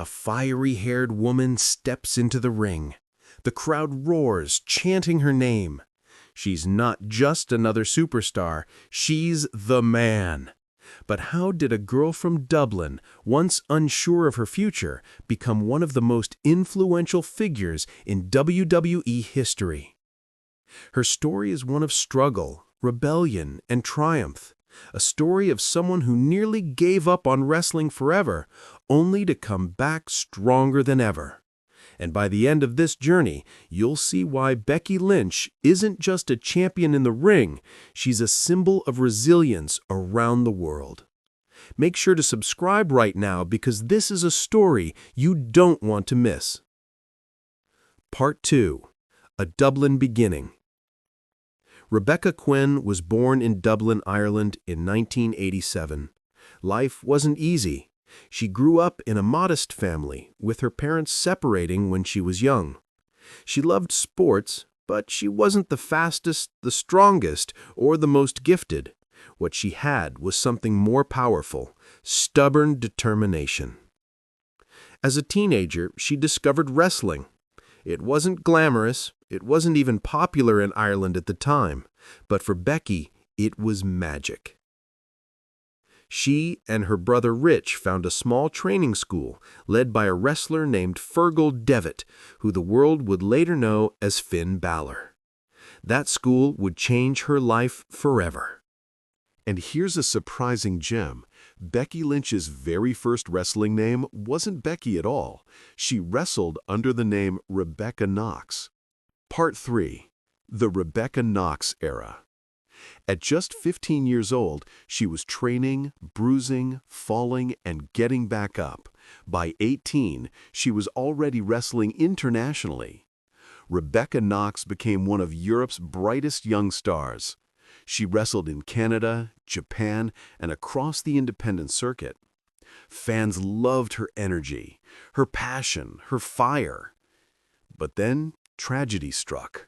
A fiery-haired woman steps into the ring. The crowd roars, chanting her name. She's not just another superstar, she's the man. But how did a girl from Dublin, once unsure of her future, become one of the most influential figures in WWE history? Her story is one of struggle, rebellion, and triumph. A story of someone who nearly gave up on wrestling forever, only to come back stronger than ever. And by the end of this journey, you'll see why Becky Lynch isn't just a champion in the ring, she's a symbol of resilience around the world. Make sure to subscribe right now because this is a story you don't want to miss. Part 2. A Dublin Beginning. Rebecca Quinn was born in Dublin, Ireland in 1987. Life wasn't easy. She grew up in a modest family, with her parents separating when she was young. She loved sports, but she wasn't the fastest, the strongest, or the most gifted. What she had was something more powerful: stubborn determination. As a teenager, she discovered wrestling. It wasn't glamorous, it wasn't even popular in Ireland at the time, but for Becky, it was magic. She and her brother Rich found a small training school led by a wrestler named Fergal Devitt, who the world would later know as Finn Balor. That school would change her life forever. And here's a surprising gem. Becky Lynch's very first wrestling name wasn't Becky at all. She wrestled under the name Rebecca Knox. Part 3. The Rebecca Knox Era. At just 15 years old, she was training, bruising, falling, and getting back up. By 18, she was already wrestling internationally. Rebecca Knox became one of Europe's brightest young stars. She wrestled in Canada, Japan, and across the independent circuit. Fans loved her energy, her passion, her fire. But then tragedy struck.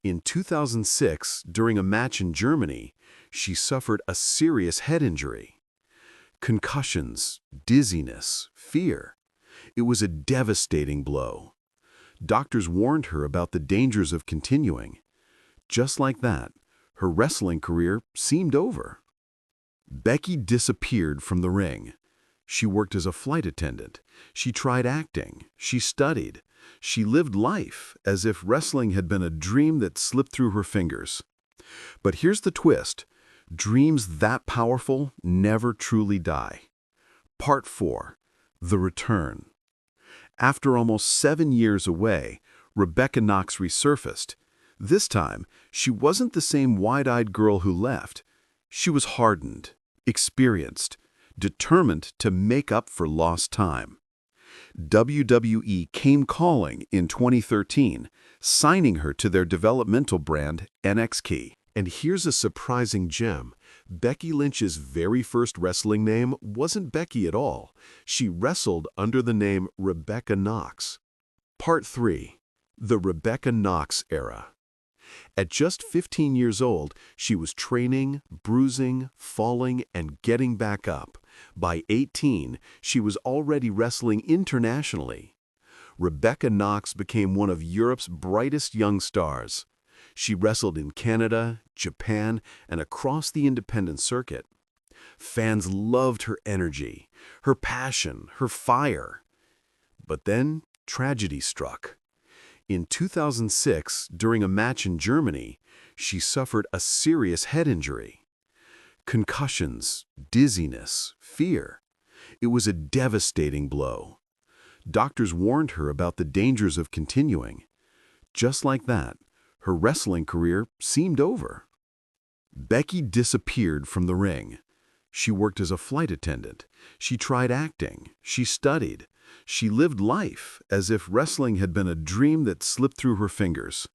In 2006, during a match in Germany, she suffered a serious head injury. Concussions, dizziness, fear. It was a devastating blow. Doctors warned her about the dangers of continuing. Just like that, her wrestling career seemed over. Becky disappeared from the ring. She worked as a flight attendant. She tried acting. She studied. She lived life as if wrestling had been a dream that slipped through her fingers. But here's the twist. Dreams that powerful never truly die. Part 4. The Return. After almost 7 years away, Rebecca Knox resurfaced. This time, she wasn't the same wide-eyed girl who left. She was hardened, experienced, determined to make up for lost time. WWE came calling in 2013, signing her to their developmental brand, NXT. And here's a surprising gem. Becky Lynch's very first wrestling name wasn't Becky at all. She wrestled under the name Rebecca Knox. Part 3. The Rebecca Knox Era. At just 15 years old, she was training, bruising, falling, and getting back up. By 18, she was already wrestling internationally. Rebecca Knox became one of Europe's brightest young stars. She wrestled in Canada, Japan, and across the independent circuit. Fans loved her energy, her passion, her fire. But then tragedy struck. In 2006, during a match in Germany, she suffered a serious head injury. Concussions, dizziness, fear. It was a devastating blow. Doctors warned her about the dangers of continuing. Just like that, her wrestling career seemed over. Becky disappeared from the ring. She worked as a flight attendant. She tried acting. She studied. She lived life as if wrestling had been a dream that slipped through her fingers.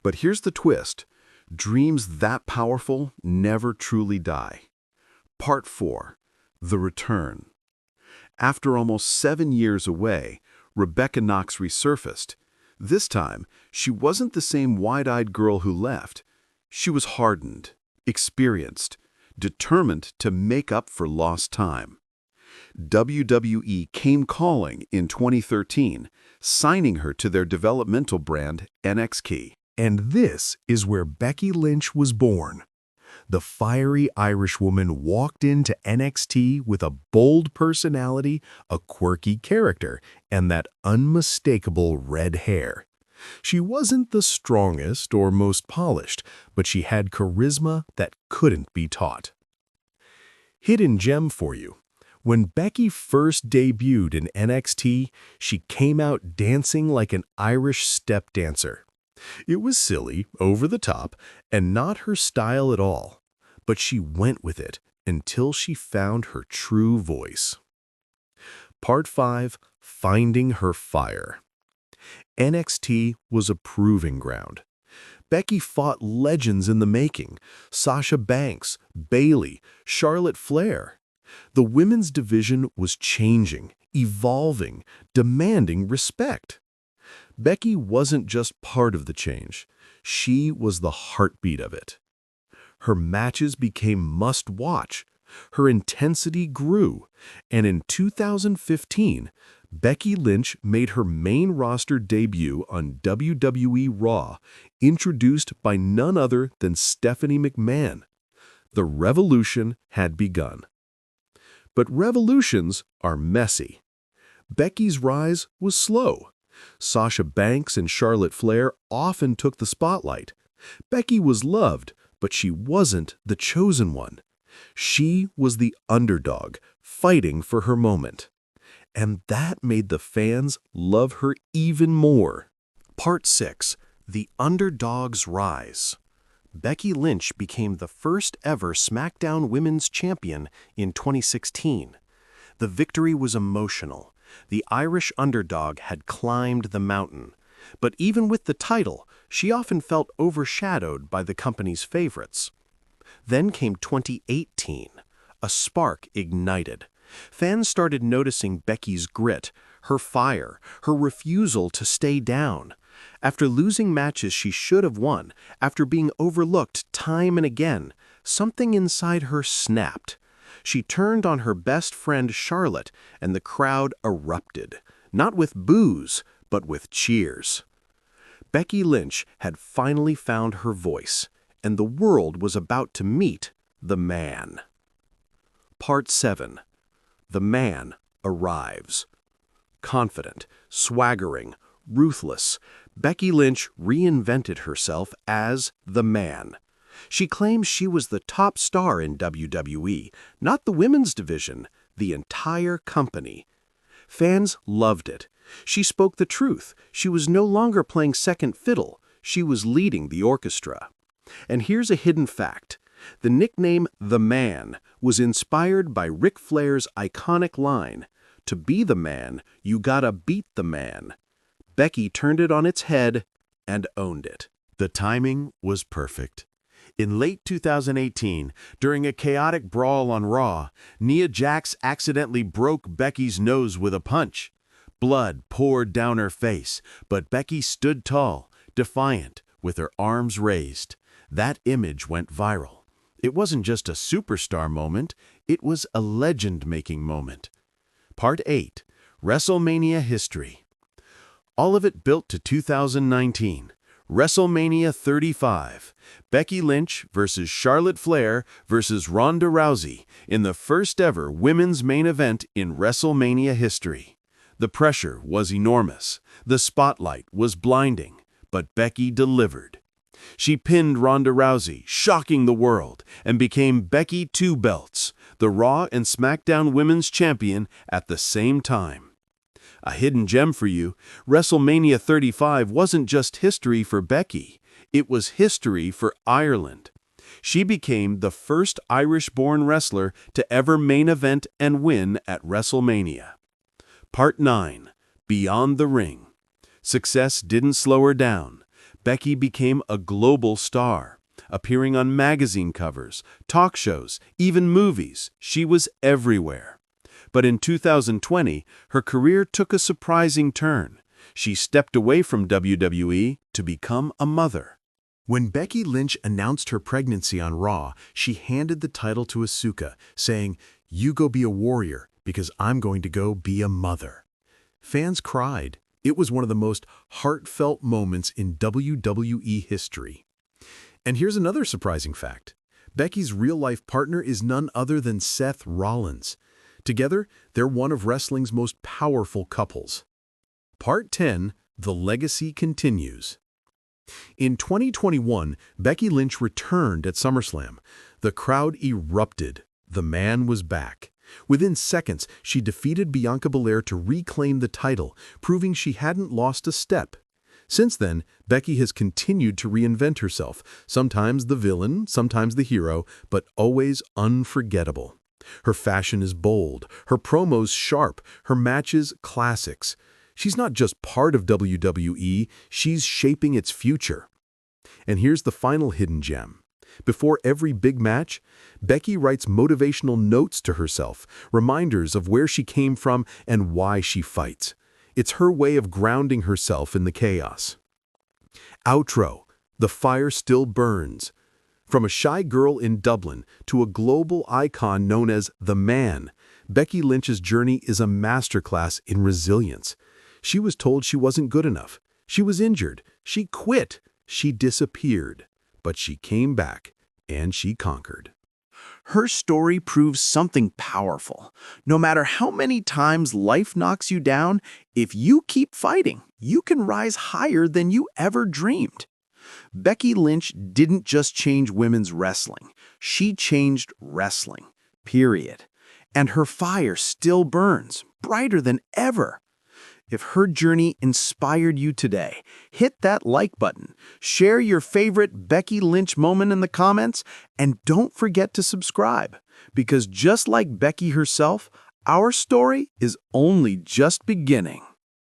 But here's the twist. Dreams that powerful never truly die. Part 4. The Return. After almost 7 years away, Rebecca Knox resurfaced. This time, she wasn't the same wide-eyed girl who left. She was hardened, experienced, determined to make up for lost time. WWE came calling in 2013, signing her to their developmental brand NXT. And this is where Becky Lynch was born. The fiery Irish woman walked into NXT with a bold personality, a quirky character, and that unmistakable red hair. She wasn't the strongest or most polished, but she had charisma that couldn't be taught. Hidden gem for you. When Becky first debuted in NXT, she came out dancing like an Irish step dancer. It was silly, over the top, and not her style at all. But she went with it until she found her true voice. Part 5, Finding Her Fire. NXT was a proving ground. Becky fought legends in the making: Sasha Banks, Bayley, Charlotte Flair. The women's division was changing, evolving, demanding respect. Becky wasn't just part of the change. She was the heartbeat of it. Her matches became must-watch. Her intensity grew. And in 2015, Becky Lynch made her main roster debut on WWE Raw, introduced by none other than Stephanie McMahon. The revolution had begun. But revolutions are messy. Becky's rise was slow. Sasha Banks and Charlotte Flair often took the spotlight. Becky was loved, but she wasn't the chosen one. She was the underdog, fighting for her moment. And that made the fans love her even more. Part 6, The Underdog's Rise. Becky Lynch became the first ever SmackDown Women's Champion in 2016. The victory was emotional. The Irish underdog had climbed the mountain. But even with the title, she often felt overshadowed by the company's favorites. Then came 2018. A spark ignited. Fans started noticing Becky's grit, her fire, her refusal to stay down. After losing matches she should have won, after being overlooked time and again, something inside her snapped. She turned on her best friend Charlotte, and the crowd erupted, not with boos, but with cheers. Becky Lynch had finally found her voice, and the world was about to meet the man. Part 7. The man arrives. Confident, swaggering, ruthless, Becky Lynch reinvented herself as the man. She claims she was the top star in WWE, not the women's division, the entire company. Fans loved it. She spoke the truth. She was no longer playing second fiddle. She was leading the orchestra. And here's a hidden fact. The nickname The Man was inspired by Ric Flair's iconic line, "To be the man, you gotta beat the man." Becky turned it on its head and owned it. The timing was perfect. In late 2018, during a chaotic brawl on Raw, Nia Jax accidentally broke Becky's nose with a punch. Blood poured down her face, but Becky stood tall, defiant, with her arms raised. That image went viral. It wasn't just a superstar moment, it was a legend-making moment. Part 8. WrestleMania History. All of it built to 2019. WrestleMania 35. Becky Lynch versus Charlotte Flair versus Ronda Rousey in the first ever women's main event in WrestleMania history. The pressure was enormous. The spotlight was blinding. But Becky delivered. She pinned Ronda Rousey, shocking the world, and became Becky Two Belts, the Raw and SmackDown Women's Champion at the same time. A hidden gem for you, WrestleMania 35 wasn't just history for Becky, it was history for Ireland. She became the first Irish-born wrestler to ever main event and win at WrestleMania. Part 9. Beyond the Ring. Success didn't slow her down. Becky became a global star, appearing on magazine covers, talk shows, even movies. She was everywhere. But in 2020, her career took a surprising turn. She stepped away from WWE to become a mother. When Becky Lynch announced her pregnancy on Raw, she handed the title to Asuka, saying, "You go be a warrior, because I'm going to go be a mother." Fans cried. It was one of the most heartfelt moments in WWE history. And here's another surprising fact. Becky's real-life partner is none other than Seth Rollins. Together, they're one of wrestling's most powerful couples. Part 10, The Legacy Continues. In 2021, Becky Lynch returned at SummerSlam. The crowd erupted. The man was back. Within seconds, she defeated Bianca Belair to reclaim the title, proving she hadn't lost a step. Since then, Becky has continued to reinvent herself, sometimes the villain, sometimes the hero, but always unforgettable. Her fashion is bold, her promos sharp, her matches classics. She's not just part of WWE, she's shaping its future. And here's the final hidden gem. Before every big match, Becky writes motivational notes to herself, reminders of where she came from and why she fights. It's her way of grounding herself in the chaos. Outro. The fire still burns. From a shy girl in Dublin to a global icon known as The Man, Becky Lynch's journey is a masterclass in resilience. She was told she wasn't good enough. She was injured. She quit. She disappeared. But she came back, and she conquered. Her story proves something powerful. No matter how many times life knocks you down, if you keep fighting, you can rise higher than you ever dreamed. Becky Lynch didn't just change women's wrestling. She changed wrestling, period. And her fire still burns, brighter than ever. If her journey inspired you today, hit that like button, share your favorite Becky Lynch moment in the comments, and don't forget to subscribe. Because just like Becky herself, our story is only just beginning.